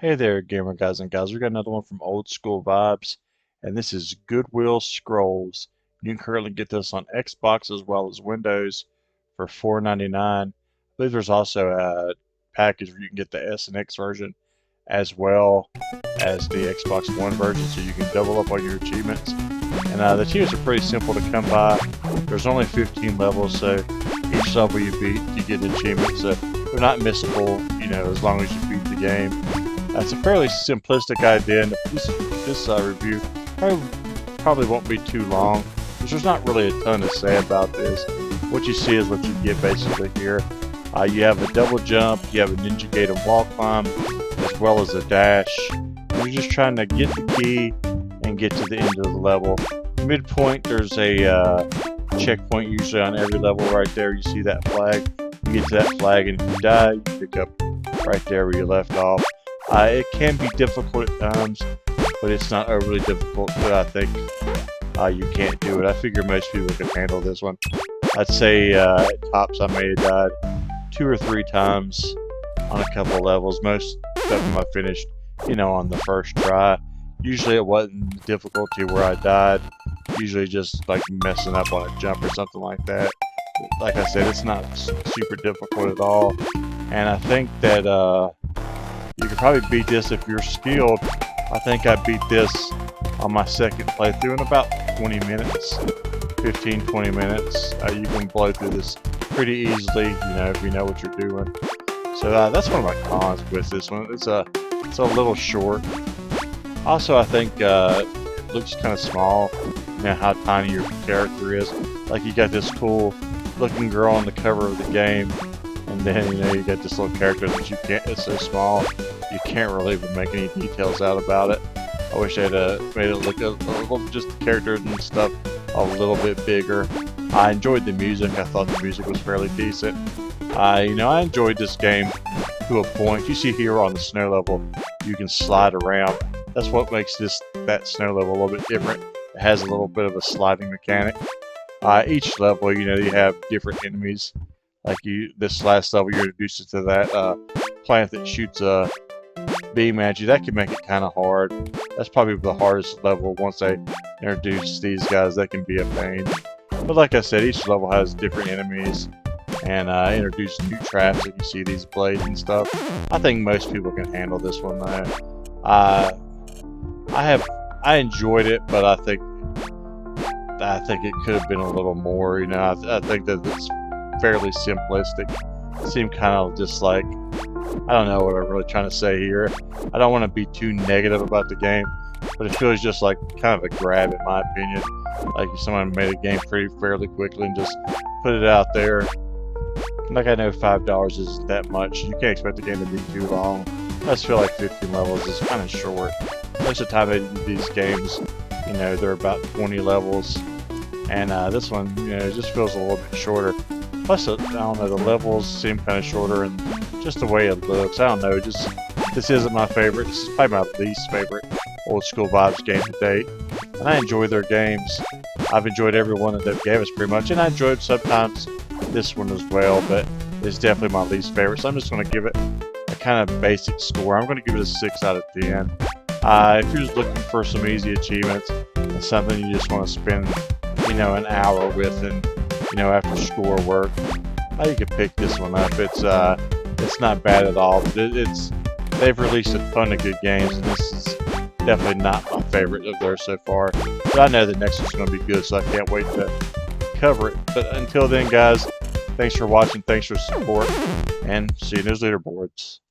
Hey there, gamer guys and gals. We got another one from Old School Vibes, and this is Goodwill Scrolls. You can currently get this on Xbox as well as Windows for $4.99. I believe there's also a package where you can get the S and X version as well as the Xbox One version, so you can double up on your achievements. And the achievements are pretty simple to come by. There's only 15 levels, so each level you beat, you get an achievement. So they're not missable, as long as you beat the game. It's a fairly simplistic idea, and this review probably won't be too long, because there's not really a ton to say about this. What you see is what you get basically here. You have a double jump, you have a ninja gate and wall climb, as well as a dash. You're just trying to get the key and get to the end of the level. Midpoint, there's a checkpoint usually on every level right there. You see that flag. You get to that flag, and if you die, you pick up right there where you left off. It can be difficult at times, but it's not overly difficult, but I think you can't do it. I figure most people can handle this one. I'd say at tops I may have died 2 or 3 times on a couple levels. Most of them I finished, on the first try. Usually it wasn't the difficulty where I died. Usually just like messing up on a jump or something like that. Like I said, it's not super difficult at all. And I think that you could probably beat this if you're skilled. I think I beat this on my second playthrough in about 20 minutes, 15-20 minutes. You can blow through this pretty easily, if you know what you're doing. So that's one of my cons with this one. It's a little short. Also, I think it looks kind of small. How tiny your character is. Like you got this cool looking girl on the cover of the game, and then you got this little character that you can't. It's so small. You can't really even make any details out about it. I wish they'd made it look a little, just the characters and stuff a little bit bigger. I enjoyed the music. I thought the music was fairly decent. I enjoyed this game to a point. You see here on the snow level, you can slide around. That's what makes that snow level a little bit different. It has a little bit of a sliding mechanic. Each level, you have different enemies. Like this last level, you're introduced to that plant that shoots a beam at you. That can make it kind of hard. That's probably the hardest level. Once they introduce these guys, that can be a pain. But like I said, each level has different enemies and introduce new traps. Like you see these blades and stuff. I think most people can handle this one though. I enjoyed it, but I think it could have been a little more. I think that it's fairly simplistic. It seemed kind of just like, I don't know what I'm really trying to say here. I don't want to be too negative about the game, but it feels just like kind of a grab in my opinion. Like if someone made a game fairly quickly and just put it out there. Like I know $5 isn't that much. You can't expect the game to be too long. I just feel like 15 levels is kind of short. Most of the time they do these games, they're about 20 levels. And this one, it just feels a little bit shorter. Plus, I don't know, the levels seem kind of shorter, and just the way it looks, I don't know, this isn't my favorite. This is probably my least favorite Old School Vibes game to date. And I enjoy their games. I've enjoyed every one that they've gave us pretty much, and I enjoyed sometimes this one as well, but it's definitely my least favorite. So I'm just going to give it a kind of basic score. I'm going to give it a 6 out of 10. If you're just looking for some easy achievements and something you just want to spend, an hour with, and after school or work, you can pick this one up. It's not bad at all, but they've released a ton of good games, and this is definitely not my favorite of theirs so far. But I know the next one's going to be good, so I can't wait to cover it. But until then, guys, thanks for watching, thanks for support, and see you in those leaderboards.